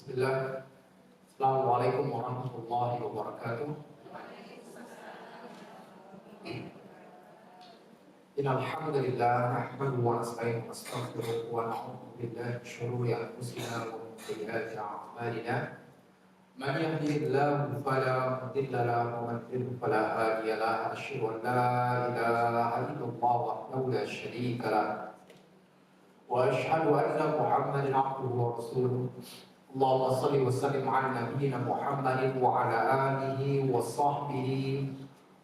Bismillah. Assalamualaikum warahmatullahi wabarakatuh. Innal hamdalillah nahmaduhu wa nasta'inuhu wa nastaghfiruh wa na'udzu billahi min shururi anfusina wa min sayyiati a'malina. Man yahdihillahu fala mudilla lahu wa man yudlil fala hadiya lahu. Asyhadu an la ilaha illallah wahdahu la syarika lahu wa asyhadu anna Muhammadan 'abduhu wa rasuluh. Allahumma shalli wa sallim ala nabiyyina Muhammadin wa ala alihi wa sahbihi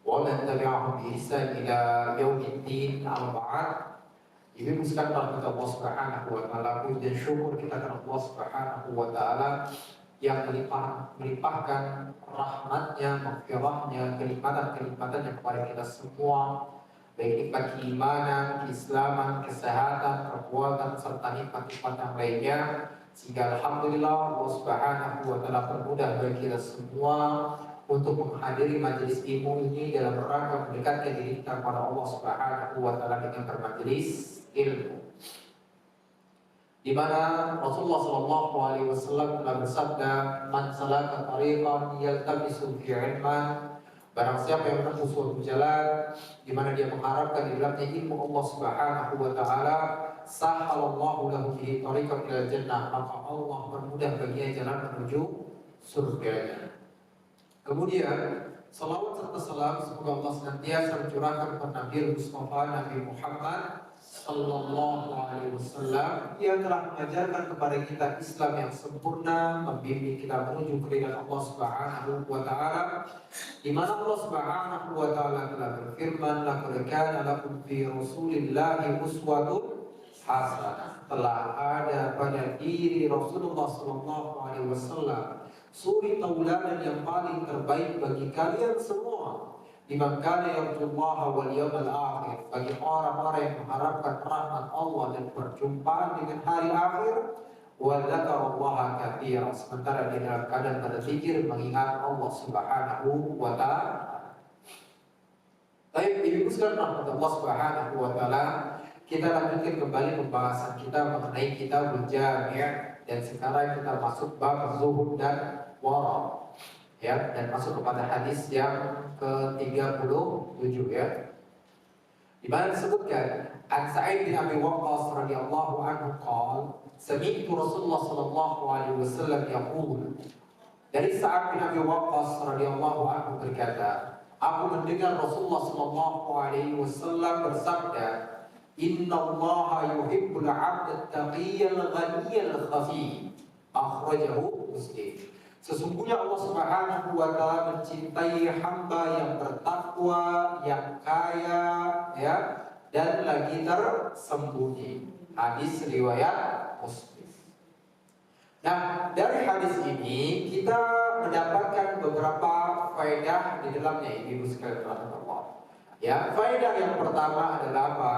wa man tabi'ahum bi ihsan ila yaumiddin. Amma ba'd. Ibu sekalian rahmat Allah Subhanahu wa taala, puji dan syukur kita kepada Allah Subhanahu wa taala yang melimpahkan rahmatnya, maghfirahnya, kenikmatan-kenikmatannya kepada kita semua, baik nikmat keimanan, keislaman, kesehatan, kekuatan serta nikmat-nikmat yang lainnya. Sehingga alhamdulillah Allah Subhanahu wa taala permudah bagi kita semua untuk menghadiri majelis ilmu ini dalam rangka mendekatkan diri kita kepada Allah Subhanahu wa taala dengan bermajelis ilmu. Di mana Rasulullah sallallahu alaihi wasallam telah bersabda, "Man salaka tariqan yaltamisu fihi ilman." Barang siapa yang menempuh suatu jalan di mana dia mengharapkan di dalamnya ilmu Allah Subhanahu wa taala, sahalallahu lahu bihi tariqan ilal jannah, maka Allah permudah baginya jalan menuju surga. Kemudian salawat serta salam semoga Allah senantiasa mencurahkan kepada Nabi Mustafa Nabi Muhammad sallallahu alaihi wasallam yang telah mengajarkan kepada kita Islam yang sempurna, membimbing kita menuju keridhaan Allah Subhanahu wa taala, di mana Allah Subhanahu wa taala telah berfirman, "Laqad kana lakum fi Rasulillahi uswatun hasanah." Telah ada pada diri Rasulullah sallallahu alaihi wasallam suri tauladan yang paling terbaik bagi kalian semua. Liman kana yarjullaha wal yawmal akhir, bagi orang-orang yang mengharapkan rahmat Allah dan perjumpaan dengan hari akhir. Wa dzakarallaha katsiran, sementara di dalam keadaan berzikir mengingat Allah Subhanahu wa taala. Baik, Ibu sekalian rahmat Allah Subhanahu wa taala, kita lanjutkan kembali pembahasan kita mengenai Kitabul Jami', dan sekarang kita masuk bab zuhud dan wara. Ya, dan masuk kepada hadis yang ke-37 ya. Di mana disebutkan An Sa'id bin Abi Waqqas radhiyallahu anhu qala sami'tu Rasulullah sallallahu alaihi wasallam yaqul. Dari Sa'id bin Abi Waqqas radhiyallahu anhu berkata, aku mendengar Rasulullah sallallahu alaihi wasallam bersabda, "Innallaha yuhibbul 'abda at-taqiyyal ghaniyyal khafi." Akhrajahu Muslim. Sesungguhnya Allah Subhanahu wa taala mencintai hamba yang bertakwa, yang kaya, ya, dan lagi tersembunyi. Hadis riwayat Muslim. Nah, dari hadis ini kita mendapatkan beberapa faedah di dalamnya, Ibu sekalian rahmatullah. Ya, faedah yang pertama adalah apa?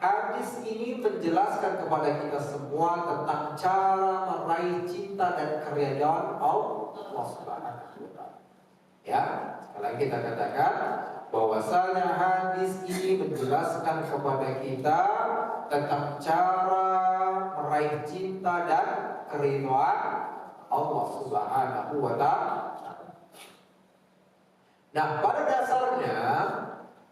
Hadis ini menjelaskan kepada kita semua tentang cara meraih cinta dan keridhaan Allah Subhanahu wa taala. Ya, sekali lagi kita katakan bahwasanya hadis ini menjelaskan kepada kita tentang cara meraih cinta dan keridhaan Allah Subhanahu wa taala. Nah, pada dasarnya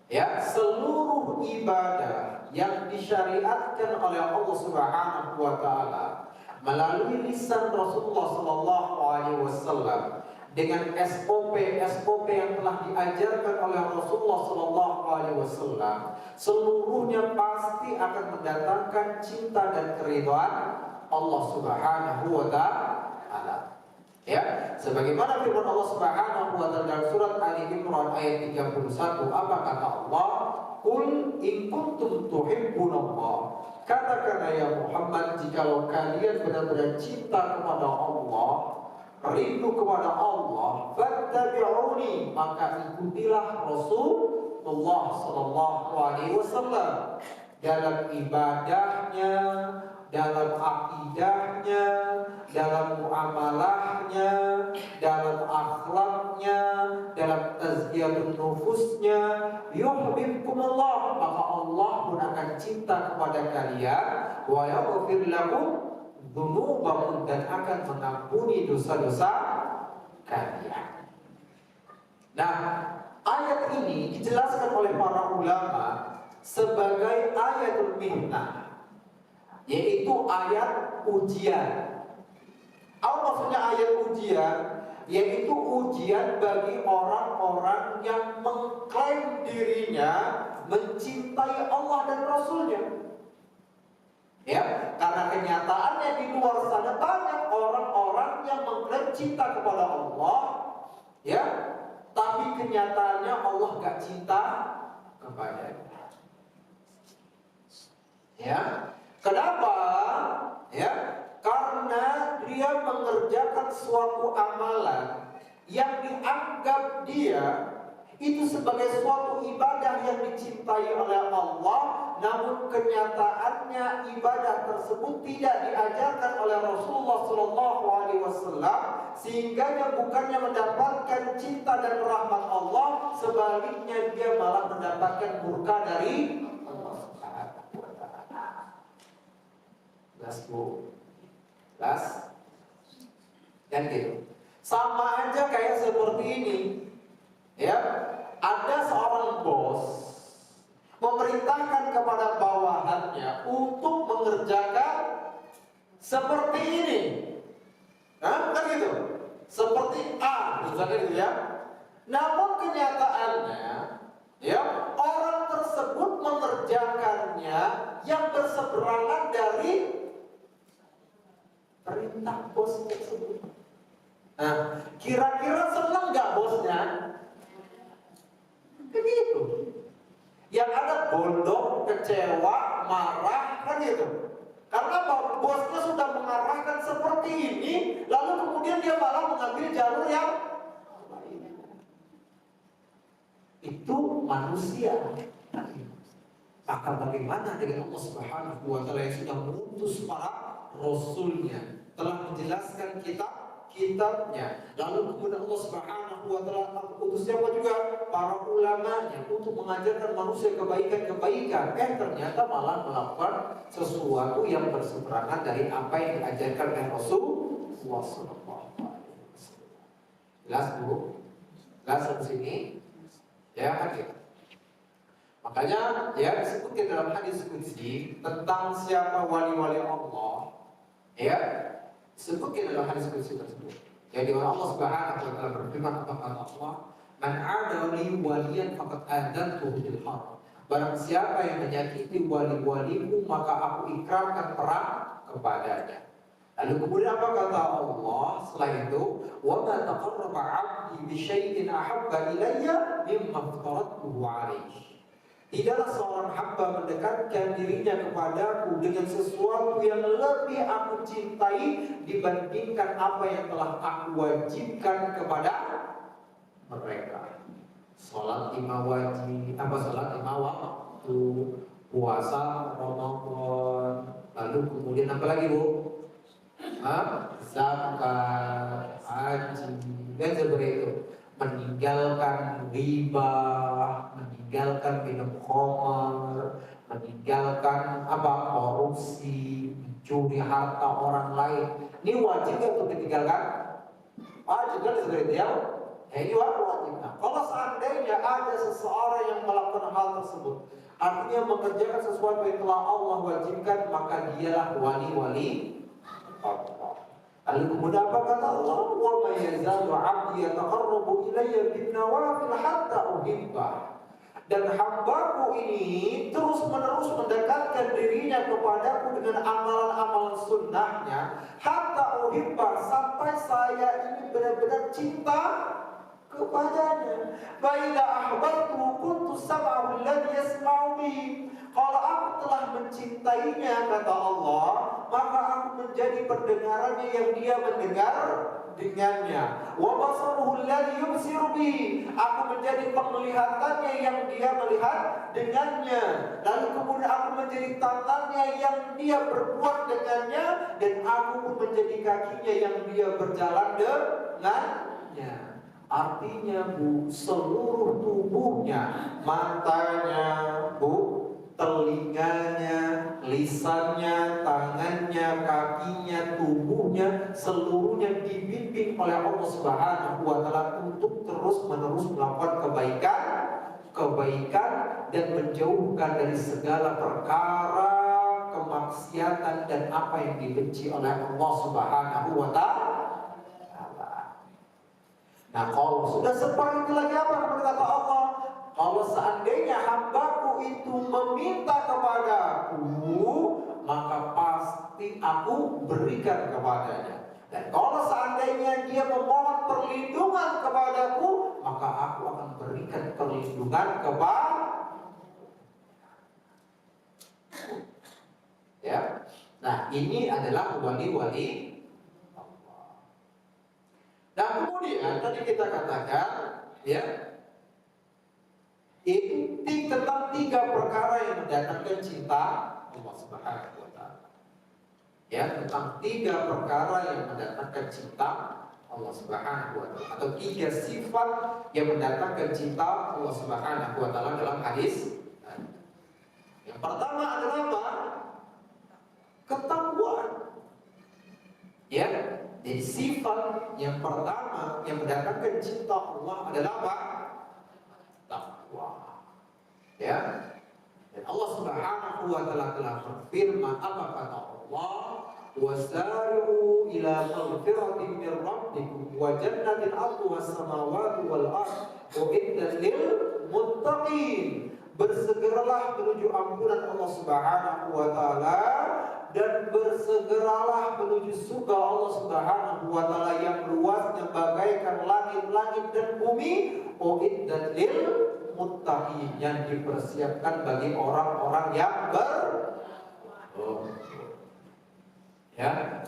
ya, seluruh ibadah yang disyariatkan oleh Allah Subhanahu wa taala melalui lisan Rasulullah sallallahu alaihi wasallam dengan SOP yang telah diajarkan oleh Rasulullah sallallahu alaihi wasallam, seluruhnya pasti akan mendatangkan cinta dan keridhaan Allah Subhanahu wa taala. Ya, sebagaimana firman Allah Subhanahu wa taala dalam surat Ali Imran ayat 31, apa kata Allah? "Qul in kuntum tuhibbunallah." Katakanlah ya Muhammad, jikalau kalian benar-benar cinta kepada Allah, rindu kepada Allah, fattabi'uni, maka ikutilah Rasulullah sallallahu alaihi wasallam dalam ibadahnya, dalam akidahnya, dalam muamalahnya, dalam akhlaknya, dalam tazkiyatun nufusnya. Yuhibbukumullah, maka Allah pun akan cinta kepada kalian. Wa yaghfir lakum dzunubakum dan akan mengampuni dosa-dosa kalian. Nah, ayat ini dijelaskan oleh para ulama sebagai ayatul mihnah, yaitu ayat ujian. Apa maksudnya ayat ujian? Yaitu ujian bagi orang-orang yang mengklaim dirinya mencintai Allah dan Rasulnya. Ya, karena kenyataannya di luar sana banyak orang-orang yang mengklaim cinta kepada Allah, ya, tapi kenyataannya Allah gak cinta kepadanya. Ya, kenapa? Ya, karena dia mengerjakan suatu amalan yang dianggap dia itu sebagai suatu ibadah yang dicintai oleh Allah, namun kenyataannya ibadah tersebut tidak diajarkan oleh Rasulullah SAW, sehingga bukannya mendapatkan cinta dan rahmat Allah, sebaliknya dia malah mendapatkan murka dari Allah Subhanahu wa Ta'ala. Jelas? Dan gitu. Sama aja kayak seperti ini. Ya, ada seorang bos memerintahkan kepada bawahannya untuk mengerjakan seperti ini. Nah, kan gitu. Seperti A, misalnya gitu ya. Namun kenyataannya, ya, orang tersebut mengerjakannya yang berseberangan dari perintah bos tersebut. Nah, kira-kira senang nggak bosnya? Begitu. Yang ada bodoh, kecewa, marah, kan gitu. Karena bosnya sudah mengarahkan seperti ini, lalu kemudian dia malah mengambil jalur yang lain. Itu manusia. Maka bagaimana dengan Allah Subhanahu wa Ta'ala yang sudah mengutus para rasulnya, telah menjelaskan kitabnya, lalu kemudian Allah Subhanahu wa Ta'ala utus siapa juga? Para ulamanya untuk mengajarkan manusia kebaikan-kebaikan. Ternyata malah melakukan sesuatu yang berseberangan dari apa yang diajarkan oleh Rasulullah SAW. Jelas Bu? Jelas di sini? Ya, hadir. Makanya ya disebutkan dalam hadis qudsi tentang siapa wali-wali Allah. Ya, disebutkan dalam hadis qudsi tersebut. Jadi Allah Subhanahu wa Ta'ala berfirman, apa kata Allah? Man 'ada li waliyan faqad adantuhu bil harb. Barang siapa yang menyakiti wali-waliku, maka aku ikrarkan perang kepadanya. Lalu kemudian apa kata Allah setelah itu? Wa ma taqarraba 'abdi bi syai'in ahabba ilayya mimma aftaratuhu 'alaihi. Tidaklah seorang hamba mendekatkan dirinya kepadaku dengan sesuatu yang lebih aku cintai dibandingkan apa yang telah aku wajibkan kepada mereka. Salat 5 wajib, salat 5 waktu, puasa Ramadan, lalu kemudian apa lagi Bu? Zakat, haji, dan seperti itu. Meninggalkan riba, meninggalkan minum khamar, meninggalkan korupsi, mencuri harta orang lain. Ini wajib untuk ditinggalkan? Wajib kan seperti itu ya? Ini wajib. Nah, kalau seandainya ada seseorang yang melakukan hal tersebut, artinya mengerjakan sesuatu yang telah Allah wajibkan, maka dialah wali-wali Allah. Lalu kemudian apa kata Allah? Wa may yazalu 'abdi yataqarrabu ilayya bin nawafil hatta uhibbah. Dan hambaku ini terus-menerus mendekatkan dirinya kepadaku dengan amalan-amalan sunnahnya hatta uhibbah, sampai saya ini benar-benar cinta kepadanya. Baina ahbabtu kuntu sam'ahu alladhi yasma'u bihi. Kalau aku telah mencintainya, kata Allah, maka aku menjadi pendengarannya yang dia mendengar dengannya. Wa basaruhu alladhi yubsiru bihi. Aku menjadi penglihatannya yang dia melihat dengannya. Lalu kemudian aku menjadi tangannya yang dia berbuat dengannya, dan aku pun menjadi kakinya yang dia berjalan dengannya. Artinya Bu, seluruh tubuhnya, matanya Bu, telinganya, lisannya, tangannya, kakinya, tubuhnya, seluruhnya dibimbing oleh Allah Subhanahu wa Ta'ala untuk terus-menerus melakukan kebaikan dan menjauhkan dari segala perkara kemaksiatan dan apa yang dibenci oleh Allah Subhanahu wa Ta'ala. Nah, kalau sudah seperti itu lagi apa kata Allah? Kalau seandainya hambaku itu meminta kepadaku, maka pasti aku berikan kepadanya. Dan kalau seandainya dia memohon perlindungan kepadaku, maka aku akan berikan perlindungan kepada. Ya. Nah, ini adalah wali-wali Allah. Nah, kemudian tadi kita katakan, ya, itu tentang 3 perkara yang mendatangkan cinta Allah Subhanahu wa Ta'ala. Ya, tentang 3 perkara yang mendatangkan cinta Allah Subhanahu wa Ta'ala, atau 3 sifat yang mendatangkan cinta Allah Subhanahu wa Ta'ala dalam hadis. Yang pertama adalah apa? Ketakwaan. Ya, jadi sifat yang pertama yang mendatangkan cinta Allah adalah apa? Takwa. Ya. Dan Allah Subhanahu wa Ta'ala telah berfirman, apa kata Allah? Wasari'u ila maghfiratin min rabbikum wa jannatin 'arduha as-samawati wal ardh u'iddat lil muttaqin. Bersegeralah menuju ampunan Allah Subhanahu wa Ta'ala dan bersegeralah menuju surga Allah Subhanahu wa Ta'ala yang luasnya bagaikan langit-langit dan bumi. U'iddat lil muttaqin, yang dipersiapkan bagi orang-orang yang ya.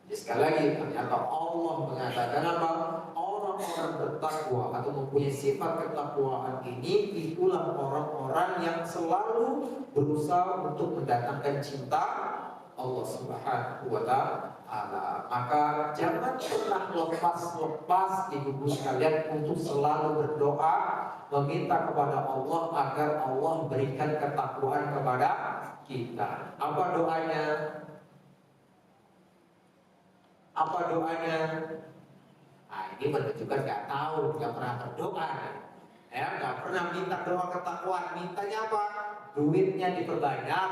Jadi sekali lagi, ternyata Allah mengatakan apa? Orang-orang bertakwa atau mempunyai sifat ketakwaan ini, itulah orang-orang yang selalu berusaha untuk mendatangkan cinta Allah Subhanahu wa Ta'ala. Maka jangan pernah lepas ibu-ibu sekalian untuk selalu berdoa, meminta kepada Allah agar Allah berikan ketakwaan kepada kita. Apa doanya? Apa doanya? Nah, ini menunjukkan nggak tahu, nggak pernah berdoa, ya, nggak pernah minta doa ketakwaan. Mintanya apa? Duitnya diperbanyak.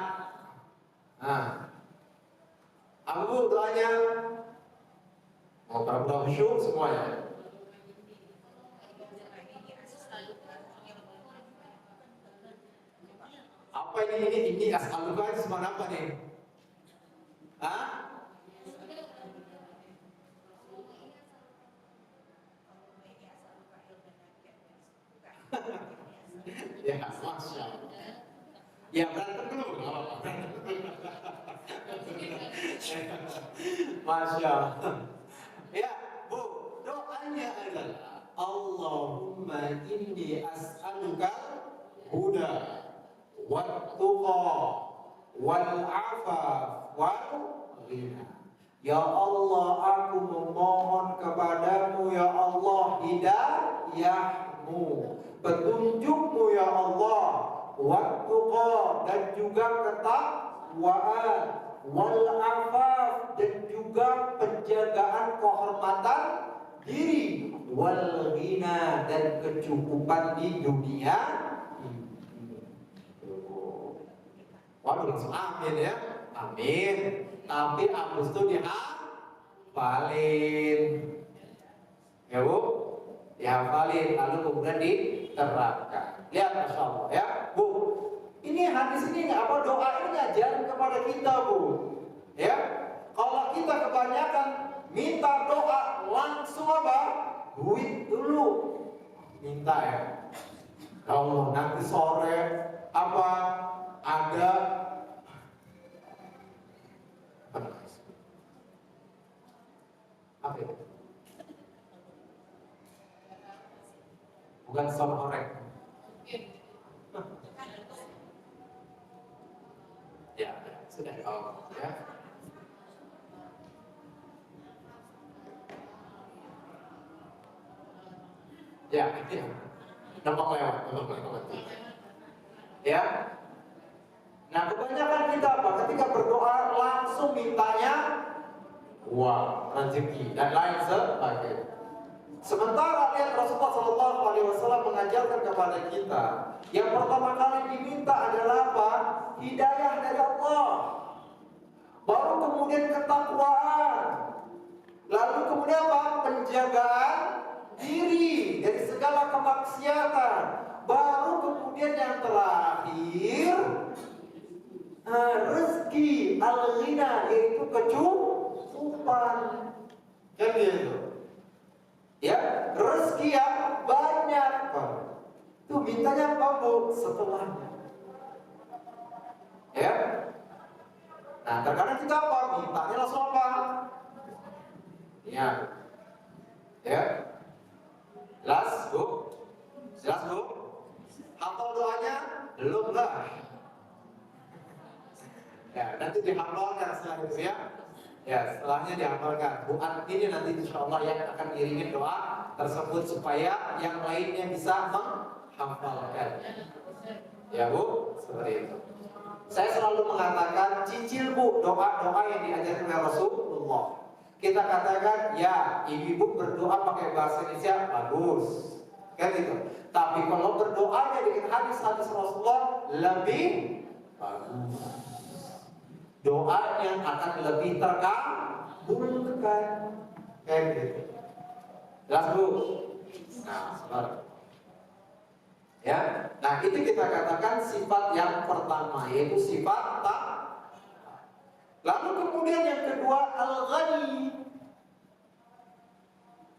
Nah, apa doanya? Mau berapa syukur semuanya? Apa ini asal-usul semua apa nih? Hah? Ya, masya Allah. Ya, berantem dulu. Masya Allah. Ya, Bu, doanya adalah Allahumma inni as'aluka huda wat-tuqa wal-'afaf wal-ghina. Ya Allah, aku memohon kepadamu ya Allah hidayahmu, petunjukmu ya Allah, wat-tuqa, dan juga ketakwaan, wal-'afaf, dan juga penjagaan kehormatan diri, wal-ghina, dan kecukupan di dunia. Waduh, langsung amin ya. Amin. Tapi habis itu dihafalin. Ya Bu, dihafalin lalu kemudian diterapkan. Lihat, Masya Allah ya Bu. Ini hadis ini nggak apa, doa ini ngajarin kepada kita Bu. Ya, kalau kita kebanyakan minta doa langsung apa? Duit dulu minta ya. Kalau nanti sore apa ada apa itu? Bukan sol orek. Ya, sudah. Oh, ya. Ya, itu ya. Nampak lewat. Ya. Nah, kebanyakan kita apa? Ketika berdoa langsung mintanya uang, rezeki, dan lain sebagainya. Sementara lihat Rasulullah SAW mengajarkan kepada kita, yang pertama kali diminta adalah apa? Hidayah dari Allah. Baru kemudian ketakwaan. Lalu kemudian apa? Penjagaan diri dari segala kemaksiatan. Baru kemudian yang terakhir rezeki al-ghina, yaitu kecukupan. Kan gitu. Ya, rezeki yang banyak. Tuh mintanya apa, Bu? Setelahnya. Ya. Nah, terkadang kita apa? Mintanya langsung apa? Ya. Ya. Jelas, Bu? Jelas, Bu? Hafal doanya? Belum lah. Ya, nanti dihafalkan setelah itu ya. Ya, setelahnya dihafalkan. Bu ini nanti insya Allah yang akan iringin doa tersebut supaya yang lainnya bisa menghafalkan. Ya, Bu, seperti itu. Saya selalu mengatakan cicil, Bu, doa-doa yang diajarkan oleh Rasulullah. Kita katakan, ya, ibu berdoa pakai bahasa Indonesia bagus, kan itu. Tapi kalau berdoanya dengan hadis-hadis Rasulullah lebih bagus. Doanya akan lebih terkabulkan, kan gitu. Jelas, Bu? Nah, saudara. Ya, nah itu kita katakan sifat yang pertama, yaitu sifat tak. Lalu kemudian yang kedua al-ghani,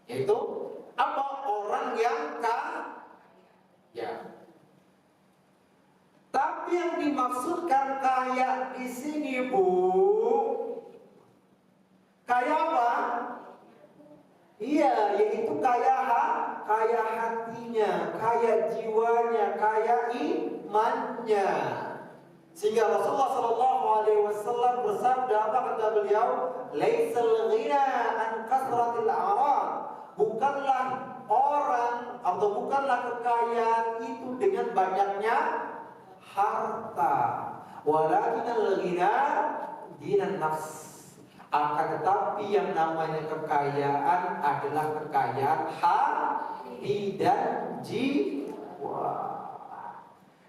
yaitu apa? Orang yang kaya. Tapi yang dimaksudkan kaya di sini, Bu, kaya apa? Iya, yaitu kaya hatinya, kaya jiwanya, kaya imannya. Sehingga Rasulullah SAW bersabda, apa kata beliau? Laisal ghina an kasratil a'rad. Bukanlah orang atau bukanlah kekayaan itu dengan banyaknya harta. Walakinal ghina ghinan nafs. Akan tetapi yang namanya kekayaan adalah kekayaan hati dan jiwa.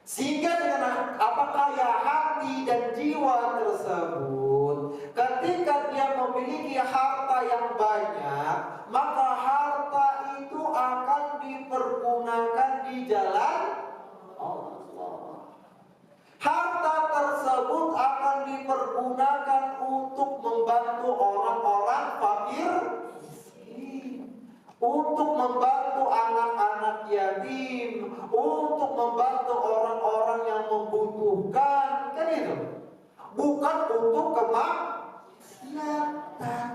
Sehingga dengan apa kaya hati dan jiwa tersebut, ketika dia memiliki harta yang banyak, maka harta itu akan dipergunakan di jalan Allah. Harta tersebut akan dipergunakan untuk membantu orang-orang fakir miskin, untuk membantu anak-anak yatim, untuk membantu orang-orang yang membutuhkan, kan itu. Bukan untuk kemaksiatan,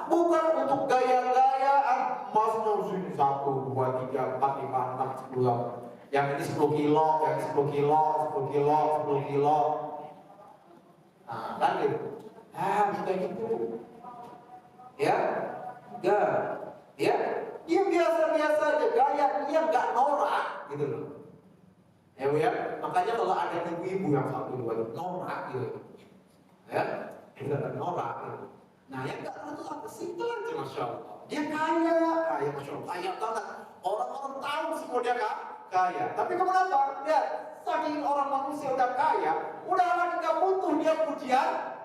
bukan untuk gaya-gayaan. Masnya sini 1, 2, 3, 4, 5, 6, 10. Yang ini 10 kilo, yang ini 10 kilo, 10 kilo, 10 kilo. Nah, kan gitu. Kayak gitu. Ya, enggak. Ya, dia biasa-biasa aja, gaya dia nggak norak, gitu loh. Ya, Bu ya. Makanya kalau ada ibu-ibu yang 1, 2 norak gitu. Ya, tidak norak gitu. Nah, yang nggak norak itu apa? Simpel aja, Masya Allah. Dia kaya, Masya Allah, kaya banget. Orang-orang tahu semua dia kaya. Tapi kenapa? Lihat, saking orang manusia udah kaya, udah lagi nggak butuh dia pujian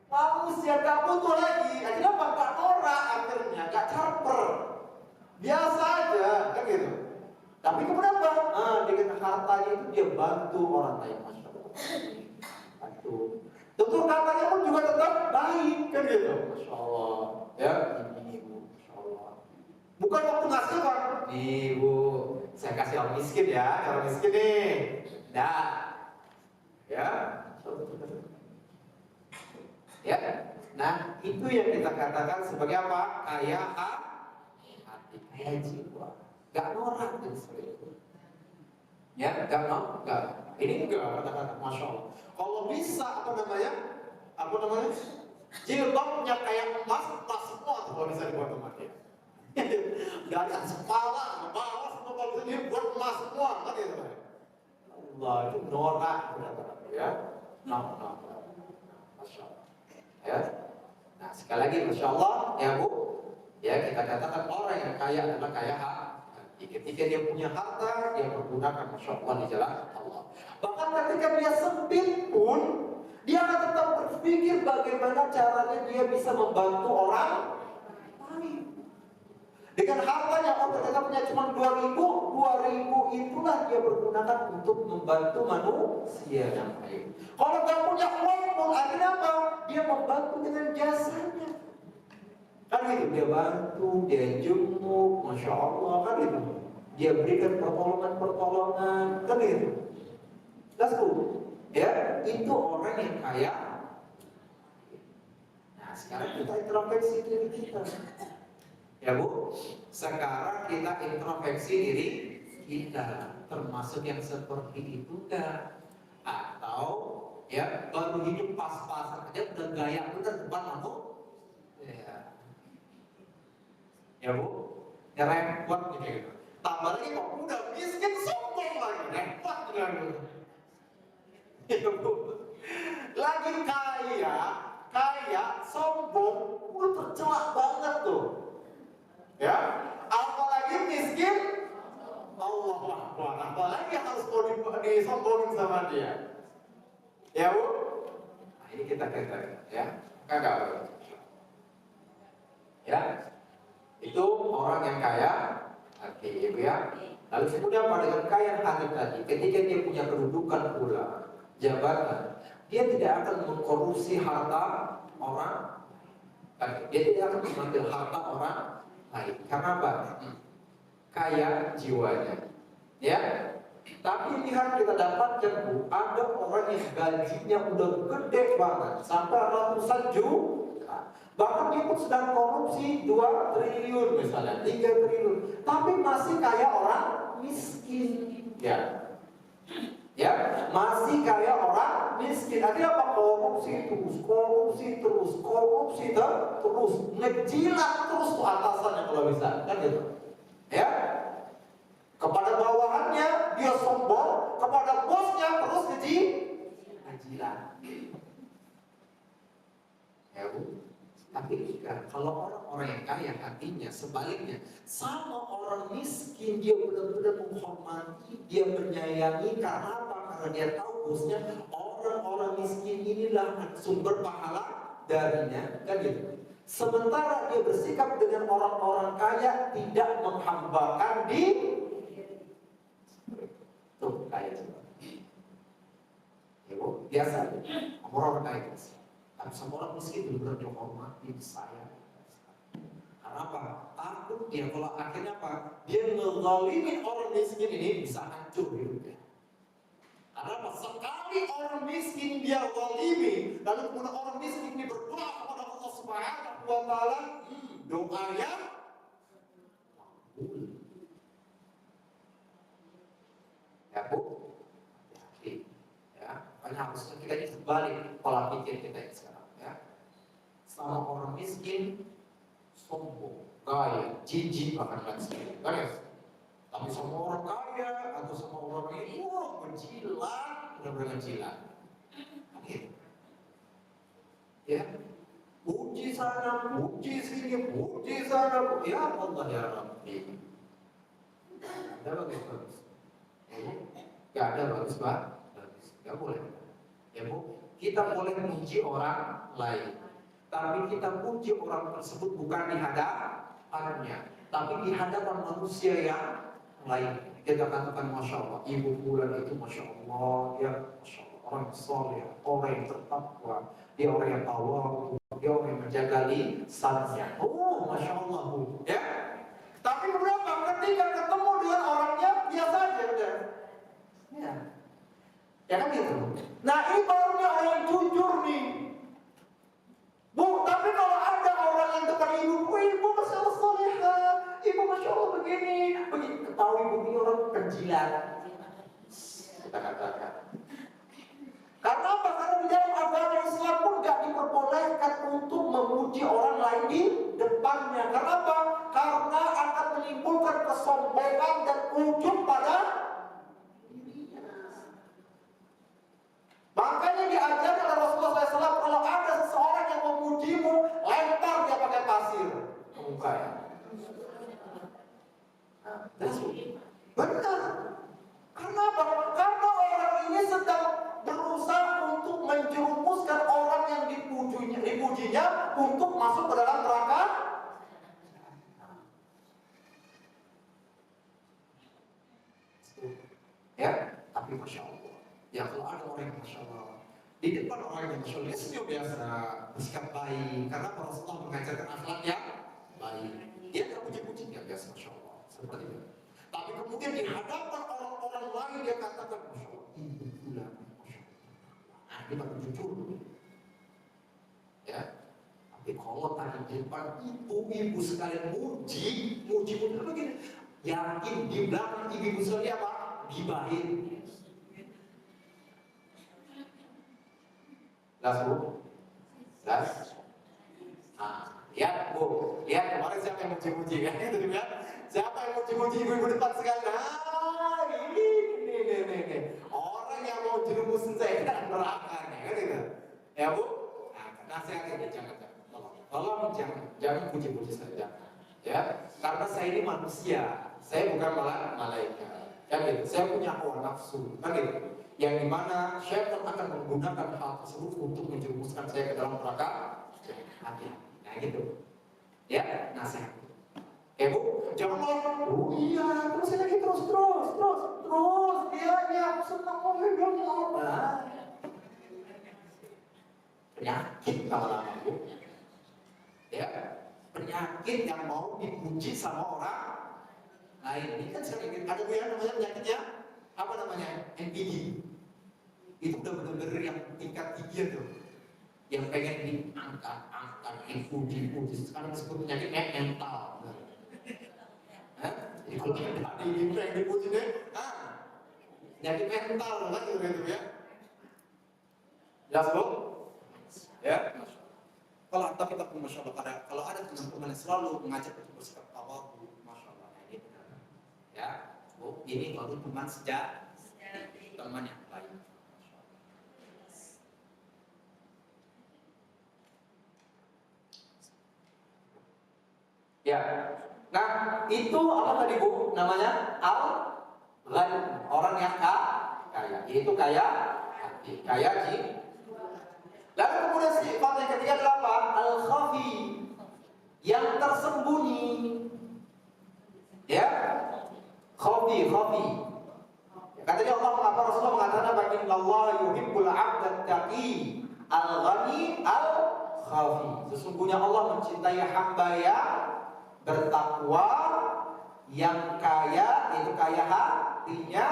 manusia, nggak butuh lagi. Akhirnya nggak norak, akhirnya nggak caper, biasa aja, kan gitu. Tapi kenapa? Dengan hartanya itu dia bantu orang lain, Masya Allah. Bantu. Tutur katanya pun juga tetap baik, kan gitu. Masya Allah. Ya, ibu, Masya Allah. Bukan waktu ngasih kan? Ibu, saya kasih orang miskin ya, orang miskin nih. Nah, ya. Ya, nah itu yang kita katakan sebagai apa? Kaya hati, kaya jiwa, gak norak dan sebagainya. Ya, gak norak. Ini enggak kata-kata, Masya Allah. Kalau bisa apa namanya? Jilbabnya kayak emas semua tuh kalau bisa dibuat emas ya. Dari kepala, bawah semua kalau bisa dibuat emas semua, kan gitu. Allah itu norak, ya. Masya Allah. Ya. Nah, sekali lagi, Masya Allah, ya Bu, ya kita katakan orang yang kaya adalah kaya hati. Ketika dia punya harta, dia menggunakan Masya Allah di jalan Allah. Bahkan ketika dia sempit pun, dia akan tetap berpikir bagaimana caranya dia bisa membantu orang lain. Dengan hartanya, kalau ketika punya cuma 2.000 itulah dia bergunakan untuk membantu manusia yang lain. Kalau nggak punya uang pun, akhirnya apa? Dia membantu dengan jasanya. Kan gitu, dia bantu, dia jenguk, Masya Allah, kan gitu. Dia berikan pertolongan, kan gitu. That's good. Ya, itu orang yang kaya. Nah, sekarang kita introspeksi diri kita. Ya Bu, sekarang kita introspeksi diri kita, termasuk yang seperti itu enggak? Atau ya baru hidup pas-pasan aja udah gaya bener depan aku? Ya Bu, ya repot gitu. Tambah lagi kok udah miskin sombong lagi, repot gitu. Ya Bu, lagi kaya sombong, udah tercelak banget tuh. Ya, apalagi miskin, Allah Akbar, apalagi harus disombongin sama dia. Ya Bu, nah ini kita ya, kagak. Ya, itu orang yang kaya, oke Ibu ya. Lalu kemudian pada kekayaan hati tadi, ketika dia punya kedudukan pula, jabatan, dia tidak akan mengkorupsi harta orang. Dia tidak akan mengambil harta orang lain. Karena apa? Kaya jiwanya. Ya. Tapi lihat kita dapatkan Bu, ada orang yang gajinya udah gede banget, sampai ratusan juta. Bahkan dia pun sedang korupsi 2 triliun misalnya, 3 triliun, tapi masih kaya orang miskin. Ya. Ya, masih kaya orang miskin. Artinya apa? Korupsi terus, ngejilat terus tuh atasannya kalau bisa, kan gitu. Ya, kepada bawahannya dia sombong, kepada bosnya terus ngejilat. Ya Bu, tapi kalau orang-orang yang kaya hatinya sebaliknya, sama orang miskin dia benar-benar menghormati, dia menyayangi. Karena apa? Karena dia tahu bosnya orang-orang miskin inilah sumber pahala darinya, kan gitu. Sementara dia bersikap dengan orang-orang kaya, tidak menghambakan tuh kaya juga. Ya Bu, biasa orang-orang kaya gitu. Tapi sama orang miskin benar-benar dihormati, disayang. Karena apa? Takut dia kalau akhirnya apa? Dia ngezalimin orang miskin ini bisa hancur hidupnya. Karena apa? Sekali orang miskin dia zalimi, lalu kemudian orang miskin ini berdoa kepada Allah Subhanahu wa Ta'ala, doanya makbul. Ya Bu, makanya harusnya kita ini sebalik pola pikir kita yang sekarang ya. Sama orang miskin sombong, gaya, jijik bahkan lain sebagainya, kan ya? Tapi sama orang kaya atau sama orang ini, menjilat, benar-benar menjilat. Gitu. Ya, puji sana, puji sini, puji sana, ya Allah ya Rabbi. Ada bagus-bagus, gak ada bagus-bagus. Gak boleh. Ya Bu, kita boleh memuji orang lain, tapi kita puji orang tersebut bukan di hadapannya, tapi di hadapan manusia yang lain. Kita katakan Masya Allah, Ibu Bulan itu Masya Allah, dia Masya Allah, orang soleh, orang yang bertakwa, dia orang yang tawadu, dia orang yang menjaga lisannya. Oh Masya Allah Bu, ya. Tapi berapa ketika ketemu dengan orangnya biasa aja udah. Ya. Ya kan gitu. Nah ini barunya orang yang jujur nih. Bu, tapi kalau ada orang yang depan ibu, ibu Masya Allah solehah, ibu Masya Allah begini. Ketahui ibu ini orang penjilat. Kita katakan. Karena apa? Karena di dalam agama Islam pun gak diperbolehkan untuk memuji orang lain di depannya. Karena apa? Karena akan menimbulkan kesombongan dan ujub pada makanya diajar Benar. Karena apa? Karena orang ini sedang berusaha untuk menjerumuskan orang yang dipujinya untuk masuk ke dalam neraka. Ya, tapi Masya Allah. Ya kalau ada orang yang Masya Allah, di depan orang yang Masya Allah, dia senyum biasa, bersikap baik. Karena Rasulullah mengajarkan akhlak yang baik. Dia tidak puji-puji, dia biasa Masya Allah. Seperti itu. Tapi kemudian di hadapan orang-orang lain dia katakan Masya Allah, ibu bulan, Masya Allah. Nah, dia baru jujur. Ya, tapi kalau tadi di depan ibu-ibu sekalian muji begini. Yakin di belakang ibu-ibu sekalian apa? Gibahin. Las Bu, las. Lihat Bu, lihat kemarin siapa yang muji-muji kan? Itu dia. Siapa yang muji-muji ibu-ibu depan sekali? Ini. Orang yang mau jerumusin saya ke neraka nih, kan itu? Ya Bu, nasihatnya tolong jangan puji-puji saya. Ya, karena saya ini manusia, saya bukan malaikat. Ya gitu, saya punya hawa nafsu, kan gitu. Yang dimana syaitan akan menggunakan hal tersebut untuk menjerumuskan saya ke dalam neraka. Hati, nah gitu. Ya, nasihat. Bu, jangan ngomong. Oh iya, terus lagi terus. Iya, aku senang ngomong. Penyakit lama-lama Bu. Ya, penyakit yang mau dipuji sama orang lain. Ini kan sering ada namanya penyakitnya apa namanya? NPD. Itu udah benar-benar yang tingkat tinggi tuh. Yang pengen diangkat, dipuji. Sekarang disebut penyakit mental. Jadi kalau ada yang dipuji deh, penyakit mental kan gitu ya. Jelas Bu? Ya. Tapi Masya Allah, kalau ada teman-teman yang selalu mengajak untuk bersikap tawadhu, Masya Allah, ini benar. Ya, Bu, ini baru teman teman yang baik. Ya, nah itu apa tadi Bu? Namanya al-ghani, orang yang kaya. Itu kaya hati, kaya jiwa. Lalu kemudian sifat yang ketiga adalah al-khafi, yang tersembunyi. Ya, khafi. Katanya Allah mengapa Rasulullah mengatakan baginda Allah yuhibbul 'abda taqi al-ghani al-khafi. Sesungguhnya Allah mencintai hamba yang bertakwa, yang kaya, itu kaya hatinya,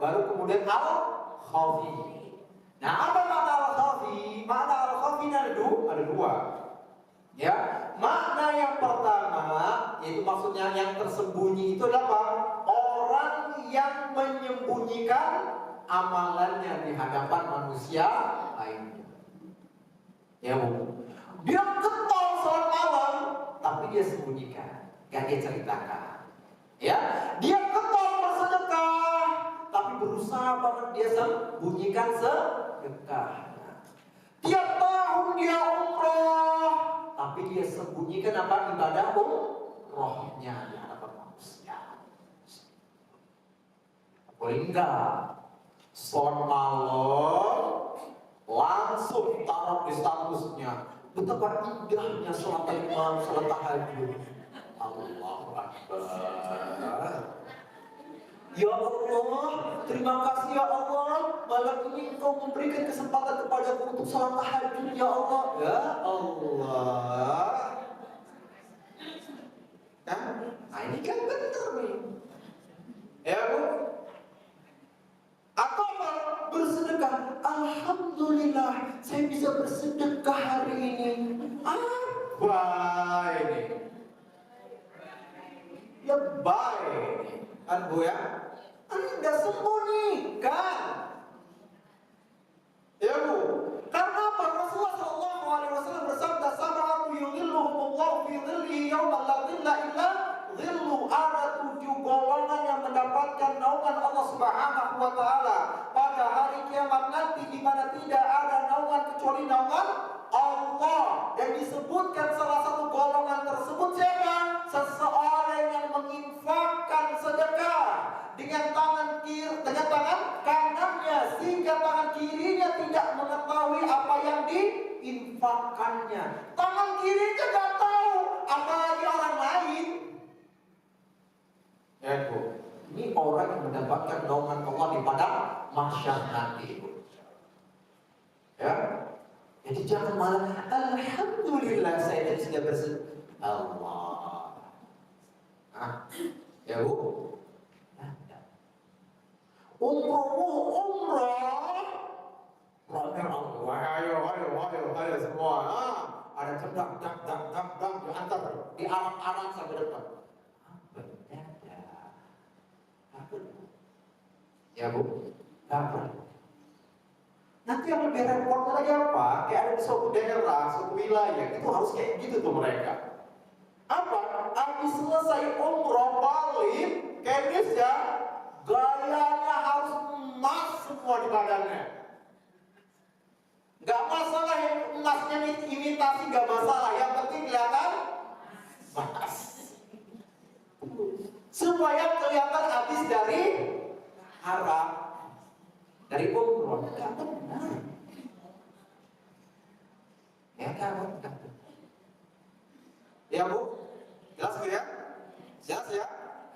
baru kemudian al-khafi. Nah, apa makna al-khafi? Makna al-khafi ada dua. Ya, makna yang pertama yaitu maksudnya yang tersembunyi itu adalah apa? Orang yang menyembunyikan amalannya di hadapan manusia lainnya. Ya Bu, dia getol salat malam, tapi dia sembunyikan, gak dia ceritakan. Ya, dia getol bersedekah, tapi berusaha banget dia sembunyikan sedekahnya. Tiap tahun dia umrah, tapi dia sembunyikan apa? Ibadah umrahnya di hadapan manusia. Boleh enggak? Sholat malam langsung taruh di statusnya. Betapa indahnya sholat malam, sholat tahajud. Allahu Akbar. Ya Allah, terima kasih ya Allah, malam ini Engkau memberikan kesempatan kepadaku untuk sholat tahajud ya Allah. Ya Allah. Nah ini kan benar nih. Ya Bu. Atau apa? Bersedekah. Alhamdulillah, saya bisa bersedekah hari ini. Apa ini? Ya baik. Kan Bu ya? Anda sembunyikan. Ya Bu. Karena apa? Rasulullah SAW bersabda, "Sab'atu yudhilluhumullahu fi dhillihi yawma la dhilla illa dhillu." Ada 7 golongan yang mendapatkan naungan Allah Subhanahu wa taala pada hari kiamat nanti, di mana tidak ada naungan kecuali naungan Allah. Dan disebutkan salah satu golongan tersebut siapa? Seseorang menginfakkannya. Tangan kirinya gak tahu, apalagi orang lain. Ya Bu, ini orang yang mendapatkan naungan Allah di padang mahsyar nanti. Ya, jadi jangan malah alhamdulillah saya tadi sudah bersyukur. Allah. Ya Bu. Umrah. Ayo semua. Ada cedak, dak diantar di arah-arah sampai depan. Ya Bu, apa? Nanti yang lebih repot lagi apa? Kayak ada di suatu daerah, suatu wilayah, itu harus kayak gitu tuh mereka. Apa? Habis selesai umroh balik ke Indonesia, gayanya harus emas semua di badannya. Gak masalah yang emasnya imitasi, gak masalah. Yang penting kelihatan emas. Supaya kelihatan habis dari haram, dari umroh. Gak benar. Ya gak benar. Ya Bu, jelas ya? Jelas ya?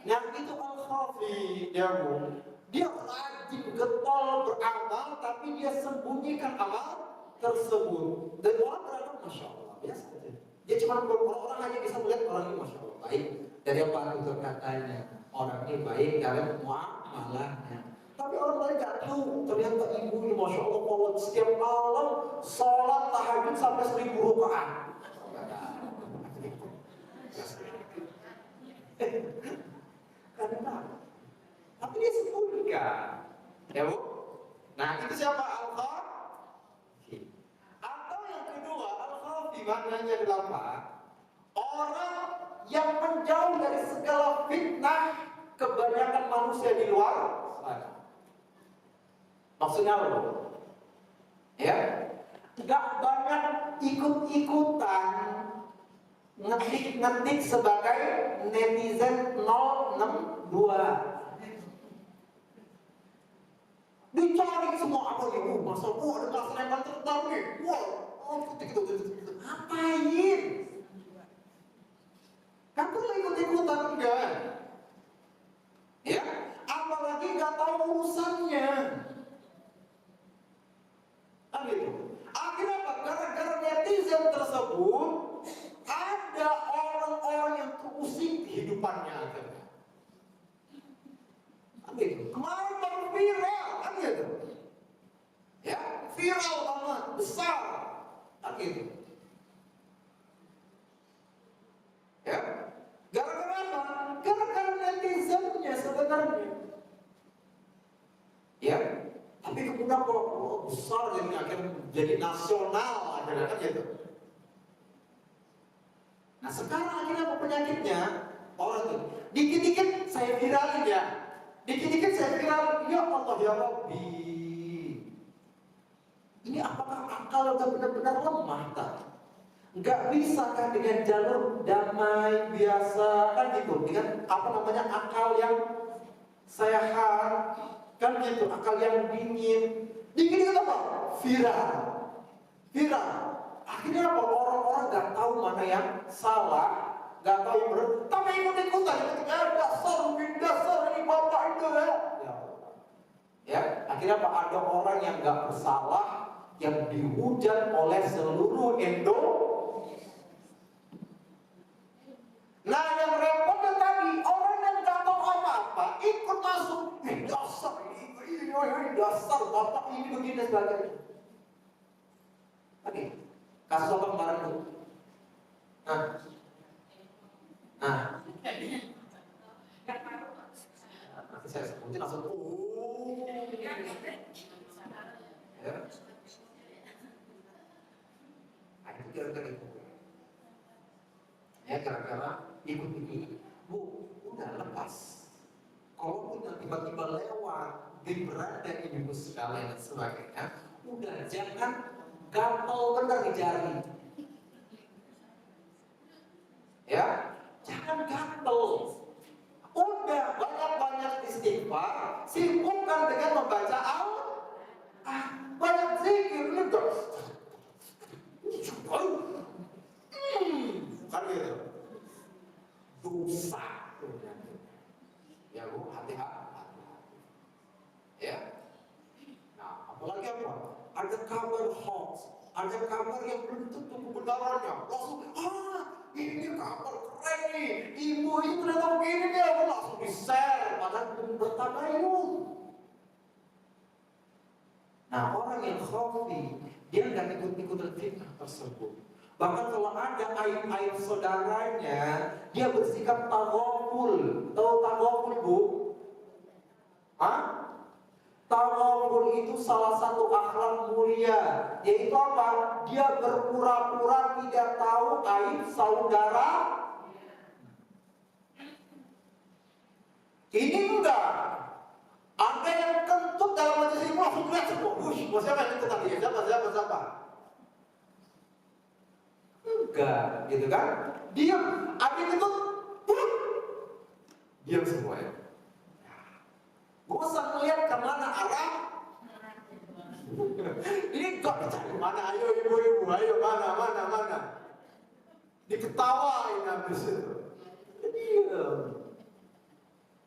Yang itu al-khafi, ya Bu. Dia rajin, getol, beramal, tapi dia sembunyikan amal tersebut. Dan orang beramal, Masya Allah, biasa saja. Dia cuma orang hanya bisa melihat orang ini Masya Allah baik. Dari apa itu katanya, orang ini baik dalam muamalahnya. Tapi orang lain gak tahu, ternyata ibu ini Masya Allah, kalau setiap malam sholat tahajud sampai 1000 rakaat. Karena tapi dia sembunyikan, ya Bu. Nah itu siapa? Al-Khafi. Atau yang kedua, Al-Khafi maknanya adalah orang yang menjauh dari segala fitnah kebanyakan manusia di luar sana. Maksudnya apa? Ya, nggak banyak ikut-ikutan ngetik sebagai netizen 062. Dicari semua apa nih? Masalah ada masalah yang terbaru nih. Ngapain? Kan perlu ikut-ikutan enggak? Ya, apalagi nggak tahu urusannya. Gitu. Akhirnya apa? Gara-gara netizen tersebut ada orang-orang yang terusik kehidupannya akhirnya. Gitu. Kemarin baru viral, kan gitu. Ya, viral banget, besar, kan gitu. Ya, gara-gara apa? Gara-gara netizennya sebenarnya. Ya, tapi kemudian kok besar jadi akhirnya jadi nasional akhirnya kan gitu. Nah sekarang akhirnya apa penyakitnya? Orang tuh dikit-dikit saya viralin ya. Dikit-dikit saya viral, ya Allah ya Rabbi. Ini apakah akal udah benar-benar lemah tak? Nggak bisa kan dengan jalur damai biasa kan gitu, dengan apa namanya akal yang sehat kan gitu, akal yang dingin. Dikit-dikit apa? Viral. Akhirnya apa? Orang-orang nggak tahu mana yang salah, nggak tahu yang benar, tapi ikut-ikutan. Dasar ini bapak itu ya. Ya, akhirnya apa? Ada orang yang nggak bersalah yang dihujat oleh seluruh Nah, yang repotnya tadi orang yang nggak tahu apa-apa ikut masuk. Dasar bapak ini begini dan sebagainya. Oke, kasus apa kemarin itu? Nanti saya sebutin langsung. Ya. Itu gara-gara itu. Ya gara-gara ikut ini. Bu, udah lepas. Kalau udah tiba-tiba lewat di beranda ibu sekalian dan sebagainya, udah jangan gampang benar di jari. Ya, jangan gampang. Udah banyak-banyak istighfar, sibukkan dengan membaca banyak zikir, Ya Bu, hati-hati. Ya. Nah, apalagi apa? Ada kabar hoax, ada kabar yang belum tentu kebenarannya. Langsung, ini kabar keren nih. Ibu itu ternyata begini nih, aku langsung di-share. Padahal belum bertabayun. Nah, orang yang khafi, dia nggak ikut-ikutan fitnah tersebut. Bahkan kalau ada aib-aib saudaranya, dia bersikap taghaful. Tahu taghaful, Bu? Taghaful itu salah satu akhlak mulia, yaitu apa? Dia berpura-pura tidak tahu aib saudara. Ini enggak. Ada yang kentut dalam majelis ilmu langsung lihat semua. Siapa yang kentut tadi? Siapa? Enggak, gitu kan? Diam. Ada yang kentut, diam semua ya. Gak usah melihat kemana arah. Ini kok dicari mana? Ayo ibu-ibu, ayo mana? Diketawain habis itu. Diam.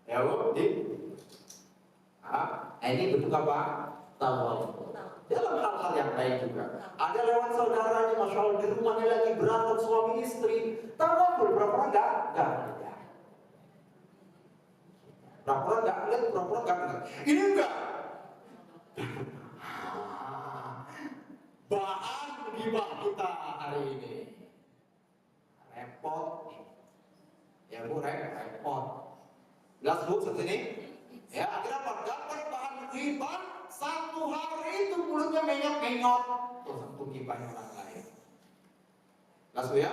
Ya Bu, ini bentuk apa? Taghaful. Dalam hal-hal yang lain juga. Ada lewat saudaranya, masya Allah di rumahnya lagi berantem suami istri. Taghaful, berapa enggak? Enggak. Pura-pura enggak lihat, pura-pura enggak lihat. Ini enggak. Bahan gibah kita hari ini. Repot. Ya Bu, repot. Jelas Bu seperti ini? Ya, akhirnya apa? Dapat bahan gibah, satu hari itu mulutnya menyot-menyot. Terus satu gibahnya orang lain. Jelas Bu ya?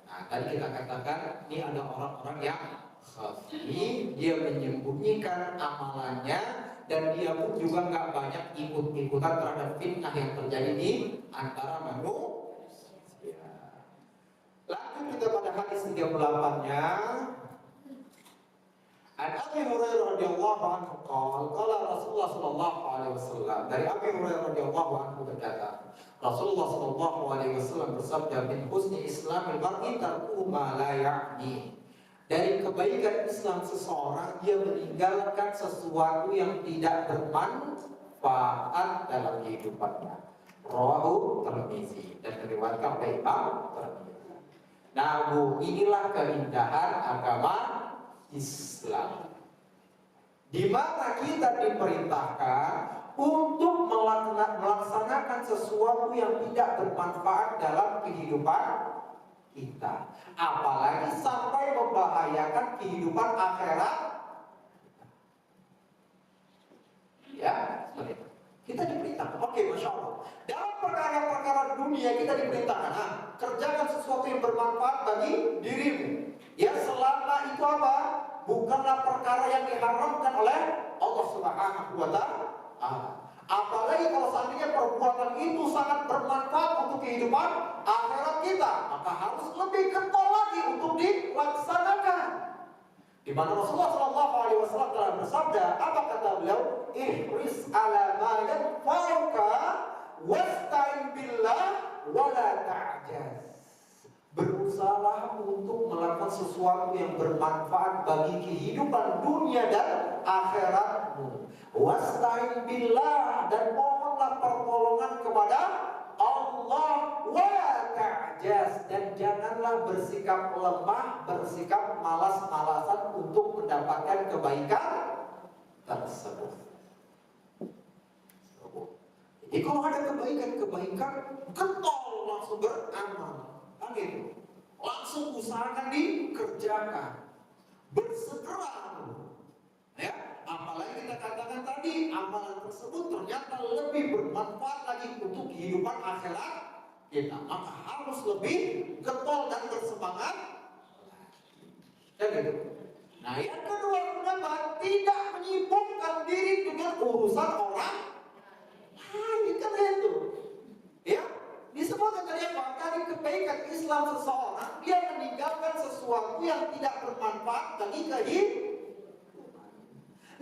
Nah, tadi kita katakan ini ada orang-orang yang khafi, dia menyembunyikan amalannya dan dia pun juga nggak banyak ikut-ikutan terhadap fitnah yang terjadi di antara manusia. Lanjut kita pada hadis 38-nya. An Abi Hurairah radhiyallahu anhu qala Rasulullah sallallahu alaihi wasallam, dari Abi Hurairah radhiyallahu anhu berkata, Rasulullah sallallahu alaihi wasallam bersabda, min husni islamil mar'i tarkuhu ma la ya'ni. Dari kebaikan Islam seseorang, dia meninggalkan sesuatu yang tidak bermanfaat dalam kehidupannya. Rawahu Tirmizi, dan diriwayatkan oleh Imam Tirmizi. Nah Bu, inilah keindahan agama Islam, di mana kita diperintahkan untuk melaksanakan sesuatu yang tidak bermanfaat dalam kehidupan kita, apalagi sampai membahayakan kehidupan akhirat. Ya, seperti itu. Kita diperintahkan, oke, masya Allah. Dalam perkara-perkara dunia kita diperintahkan, kerjakan sesuatu yang bermanfaat bagi dirimu. Ya, selama itu apa? Bukanlah perkara yang diharamkan oleh Allah Subhanahu wa Ta'ala. Apalagi kalau seandainya perbuatan itu sangat bermanfaat untuk kehidupan akhirat kita, maka harus lebih getol lagi untuk dilaksanakan. Di mana Rasulullah Shallallahu Alaihi Wasallam telah bersabda, apa kata beliau? Ihris ala ma yanfa'uka wasta'in billah wala ta'jaz. Berusahalah untuk melakukan sesuatu yang bermanfaat bagi kehidupan dunia dan akhiratmu. Wasta'in billah, dan mohonlah pertolongan kepada Allah. Wa ta'jaz, dan janganlah bersikap lemah, bersikap malas-malasan untuk mendapatkan kebaikan tersebut. Jadi kalau ada kebaikan, getol langsung beramal. Kan gitu. Langsung usahakan dikerjakan. Bersegera. Ya, apalagi kita katakan tadi, amalan tersebut ternyata lebih bermanfaat lagi untuk kehidupan akhirat kita. Maka harus lebih getol dan bersemangat. Dan gitu. Nah, yang kedua, kenapa tidak menyibukkan diri dengan urusan orang lain, kan itu. Ya, disebutkan tadi apa? Dari kebaikan Islam seseorang, dia meninggalkan sesuatu yang tidak bermanfaat bagi kehidupan.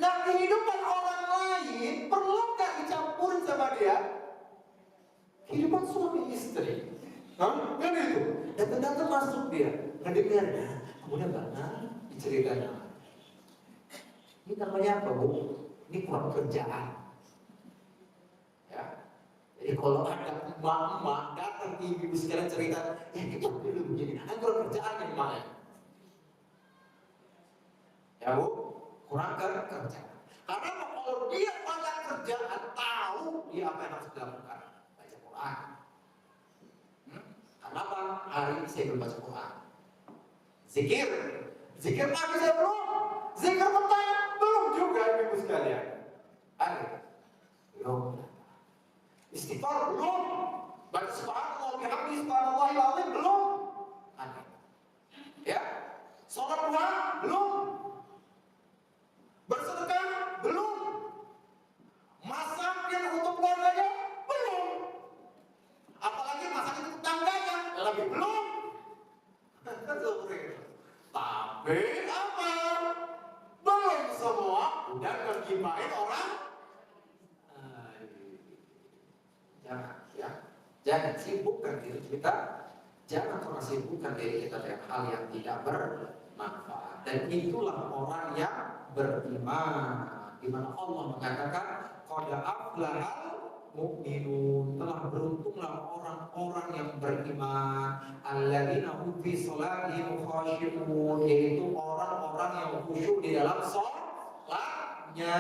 Nah, kehidupan orang lain perlu nggak dicampurin sama dia? Kehidupan suami istri, kan itu. Dan ternyata masuk dia, ngedengarnya, kemudian karena ceritanya. Ini namanya apa, Bu? Ini kurang kerjaan. Ya. Jadi kalau ada emak-emak datang ibu sekalian cerita, kita belum begini, kurang kerjaan yang mana? Ya Bu, kurang kerjaan. Karena kalau dia banyak kerjaan, tahu dia apa yang harus dilakukan. Baca Quran. Kenapa hari ini saya belum baca Quran? Zikir pagi saya belum. Zikir petang belum juga ibu sekalian. Ada? Belum. Istighfar belum. Baca subhanallah bihamdi subhanallahil azim belum. Ada. Ya. Salat duha belum. Bersedekah belum. Masakin untuk keluarganya belum. Apalagi masakin untuk tetangganya lagi belum. Tapi apa? Belum semua udah ngegibahin orang. Jangan, ya. Jangan sibukkan diri kita. Jangan pernah sibukkan diri kita dengan hal yang tidak bermanfaat. Dan itulah orang yang beriman, di mana Allah mengatakan qad aflahal mu'minun, telah beruntunglah orang-orang yang beriman, alladzina hum fi sholatihim khashi'un, yaitu orang-orang yang khusyuk di dalam salatnya,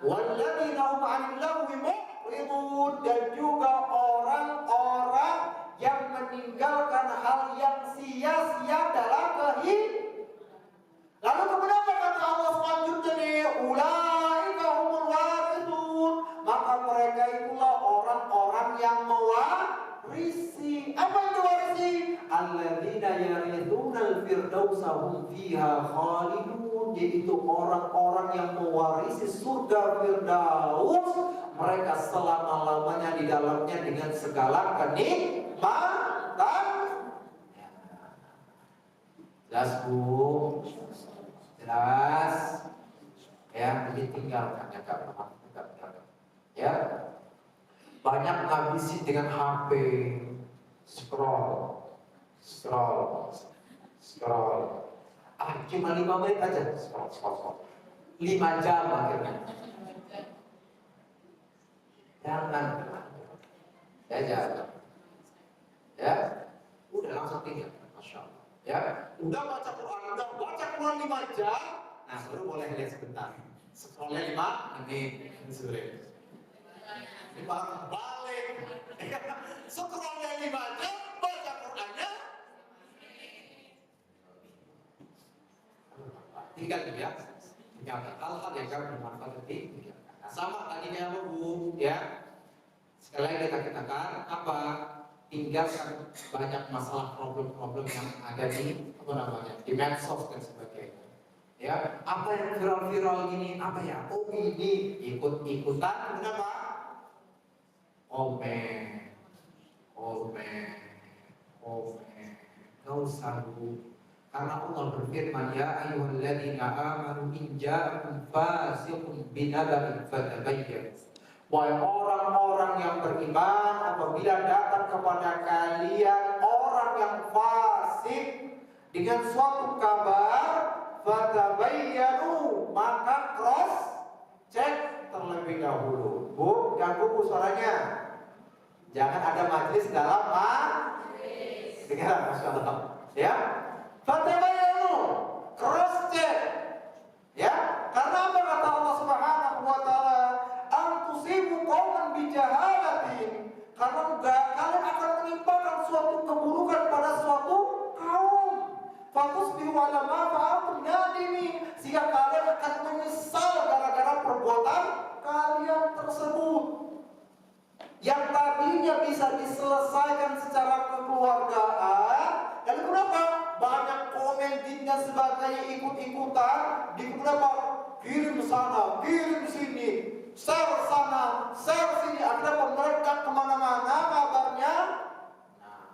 walladzina hum 'anil lagwi mu'ridun, dan juga orang-orang yang meninggalkan hal yang sia-sia dalam kehidupan. Lalu kemudian kata Allah selanjutnya nih, ulaika humul warithun, maka mereka itulah orang-orang yang mewarisi. Apa yang diwarisi? Alladzina yarithunal firdausa hum fiha khalidun, yaitu orang-orang yang mewarisi surga Firdaus, mereka selama-lamanya di dalamnya dengan segala kenikmatan. Jelas Bu? Jelas? Ya, ditinggalkan ya. Banyak ngabisin dengan HP, scroll. Cuma 5 menit aja, scroll. 5 jam akhirnya. Jangan. Ya, udah langsung tinggal. Masya Allah. Ya, udah baca Quran 5 jam. Nah, baru boleh lihat sebentar. Scrollnya 5 menit. Ini balik. Scrollnya 5 jam, baca Qurannya. Tinggal ya. Tinggalkan hal-hal yang gak bermanfaat tadi. Nah, sama tadi kayak Bu, ya. Sekali lagi kita katakan apa? Tinggalkan banyak masalah problem-problem yang ada di di medsos dan sebagainya. Ya, apa yang viral-viral gini? Apa ya? Oh ini ikut-ikutan. Kenapa? Komen. Gak usah Bu. Karena Allah berfirman, ya ayyuhalladzina amanu in ja'akum fasiqun binaba'in fatabayyanu. Wahai orang-orang yang beriman, apabila datang kepada kalian orang yang fasik dengan suatu kabar, fatabayyanu, maka cross check terlebih dahulu. Bu, ganggu Bu suaranya. Jangan ada majelis dalam majelis. Dengar, Masya Allah. Ya, fatabayyanu, cross check. Ya, karena apa kata Allah Subhanahu wa taala? Antusibu qauman bijahalatin. Karena kalian akan menimpakan suatu keburukan pada suatu kaum. Fatusbihu ala ma fa'altum nadimin. Sehingga kalian akan menyesal gara-gara perbuatan kalian tersebut. Yang tadinya bisa diselesaikan secara kekeluargaan, dan kenapa? Banyak komen dan sebagainya ikut-ikutan, di kenapa? Kirim sana, kirim sini, share sana, share sini, akhirnya mereka kemana-mana kabarnya. Nah,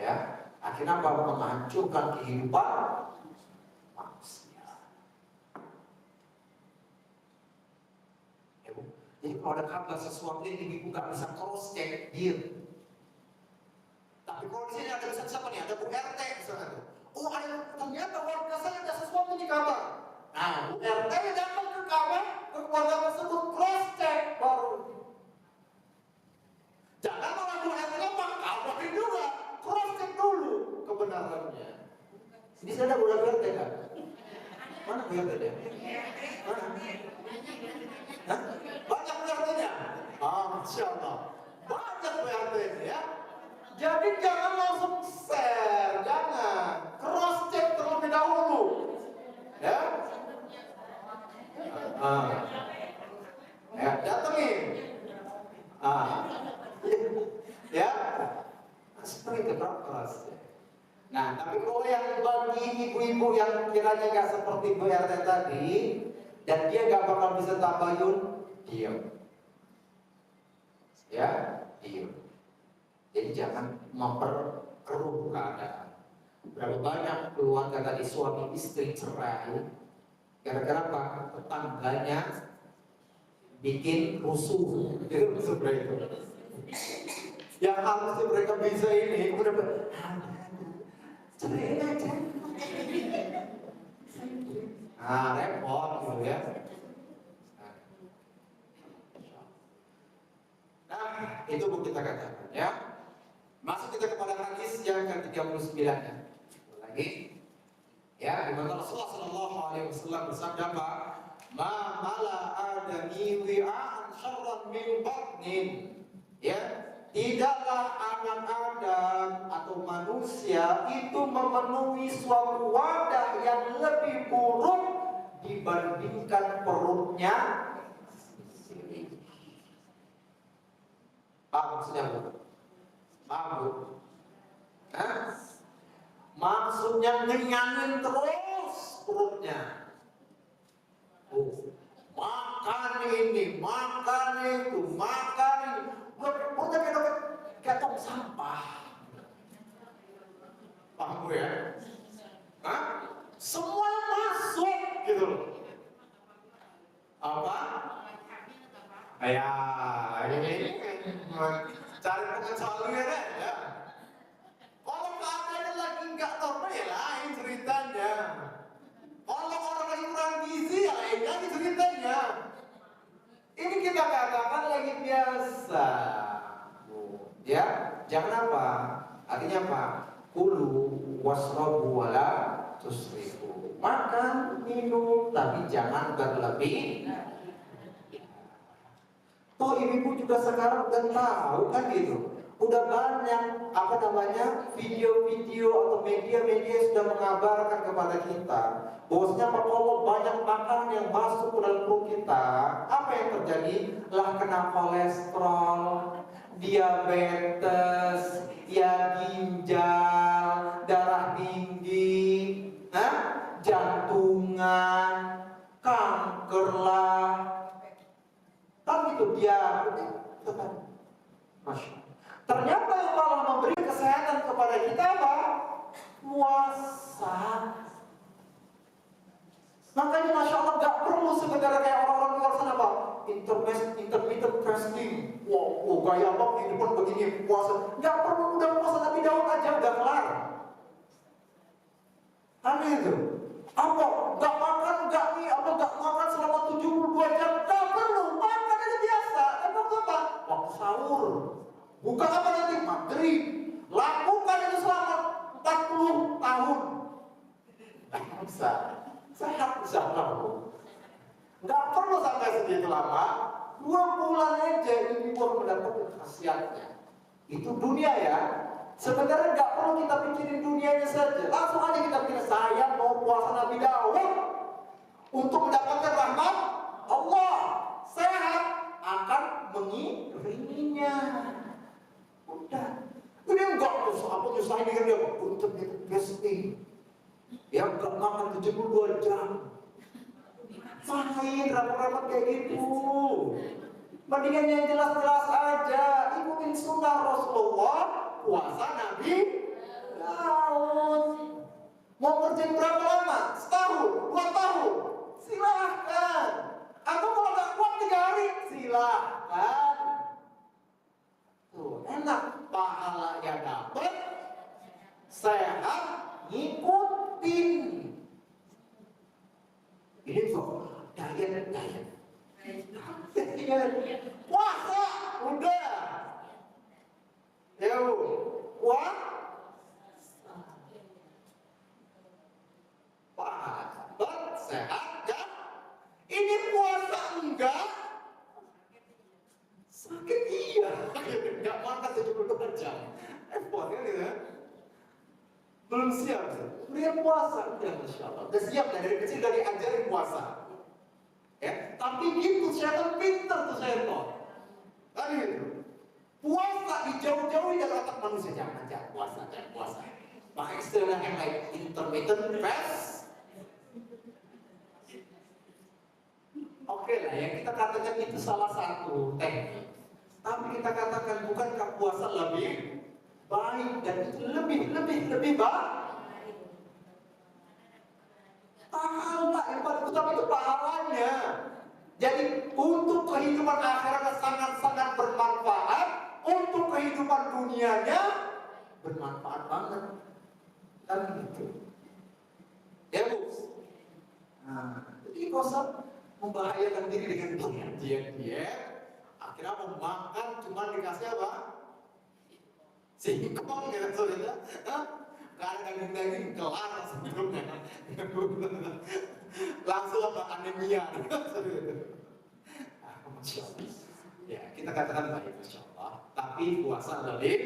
ya, akhirnya apa? Menghancurkan kehidupan manusia. Ya, Bu. Jadi kalau ada kabar sesuatu yang ibu nggak bisa cross check, diam. Tapi kalau di sini ada siapa nih? Ada Bu RT misalnya tuh. Oh, ternyata warga saya ada sesuatu di kamar. Nah, RT datang ke kamar, ke keluarga tersebut, cross check baru. Jangan malah Bu RT ngomong, kabarin juga, cross check dulu kebenarannya. Ini saya ada Bu RT kan? Mana Bu RT dia? Mana? Hah? Banyak Bu RT-nya? Masya Allah. Banyak Bu RT-nya ya. Jadi jangan langsung share, jangan. Cross check terlebih dahulu. Ya. Ya, datengin. Ya. Seperti itu cross check. Nah, tapi kalau yang bagi ibu-ibu yang kiranya nggak seperti Bu RT tadi, dan dia nggak bakal bisa tabayun, diam. Ya, diam. Jadi jangan memperkeruh keadaan. Berapa banyak keluarga tadi suami istri cerai gara-gara apa? Tetangganya bikin rusuh. Itu seperti itu. Yang harusnya mereka bisa ini udah cerai aja. Nah, repot gitu ya. Nah, itu Bu kita katakan ya. Masuk kita kepada hadis yang ke-39 ya. Lagi. Ya, di mana Rasulullah sallallahu alaihi wasallam bersabda apa? Ma mala adami wi'an syarran min batnin. Ya, tidaklah anak Adam atau manusia itu memenuhi suatu wadah yang lebih buruk dibandingkan perutnya sendiri. Paham maksudnya Bu? Paham Bu? Hah? Maksudnya ngenyangin terus perutnya. Makan ini, makan itu, makan ini. Perutnya kayak tong sampah. Paham Bu ya? Hah? Semua masuk gitu loh. Apa? Ya, ini cari pengecualian ya. Kalau keadaannya lagi nggak normal ya lain ceritanya. Kalau orang lagi kurang gizi ya lain lagi ceritanya. Ini kita katakan lagi biasa, Bu. Ya, jangan apa? Artinya apa? Kulu wasrobu wala tusrifu. Makan, minum, tapi jangan berlebih. Toh ibu juga sekarang udah tahu kan gitu. Udah banyak video-video atau media-media sudah mengabarkan kepada kita bahwasanya kalau banyak makanan yang masuk ke dalam perut kita, apa yang terjadi? Lah kena kolesterol, diabetes, ya ginjal, darah tinggi, jantungan, kanker lah. Kan gitu dia. Masya Allah. Ternyata yang malah memberi kesehatan kepada kita apa? Puasa. Makanya Masya Allah gak perlu sekedar kayak orang-orang luar sana apa? Intermittent fasting. Wow, gaya apa? Kehidupan begini puasa. Gak perlu udah puasa Nabi Daud aja udah kelar. Aneh itu. Apa? Gak makan, gak makan selama 72 jam. Gak perlu, makan aja biasa. Dan waktu apa? Waktu sahur. Bukan apa nanti? Maghrib. Lakukan itu selama 40 tahun. Bisa. Sehat bisa lalu. Gak perlu sampai segitu lama. 2 bulan aja ini baru mendapatkan khasiatnya. Itu dunia ya. Sebenarnya nggak perlu kita pikirin dunianya saja. Langsung aja kita pikir, saya mau puasa Nabi Daud untuk mendapatkan rahmat Allah. Sehat akan mengiringinya. Udah. Ini enggak nyusahin diri dia untuk fasting. Ya enggak makan 72 jam. Main rapat-rapat kayak gitu. Mendingan yang jelas-jelas aja. Ikutin sunnah Rasulullah. Puasa Nabi Daud. Mau kerjain berapa lama? Setahun, 2 tahun. Silahkan. Atau kalau nggak kuat 3 hari, silahkan. Tuh, enak. Pahalanya dapat, sehat, ngikut diet. Puasa udah. Ya, padat, sehat kan? Ini puasa enggak? Sakit iya. Enggak makan 72 jam. Repot kan ya? Belum siap. Kemudian puasa, ya Masya Allah. Udah siap dari kecil dari ajarin puasa. Ya, tapi gitu syaitan pintar tuh syaitan. Kan gitu. Puasa dijauh-jauhi dari otak manusia, jangan puasa, jangan puasa. Maka istilah yang lain intermittent fast. Oke lah ya, kita katakan itu salah satu teknik. Tapi kita katakan bukankah puasa lebih baik dan itu lebih baik? Pahala yang paling utama itu pahalanya. Jadi untuk kehidupan akhiratnya sangat-sangat bermanfaat, untuk kehidupan dunianya bermanfaat banget. Kan gitu. Ya Bu. Nah, jadi kosa membahayakan diri dengan diet. Akhirnya mau makan cuma dikasih apa? Singkong ya saudara. Karena daging kelar sebelumnya. Langsung apa anemia. Masya Allah. Ya kita katakan baik Masya Allah. Tapi puasa lebih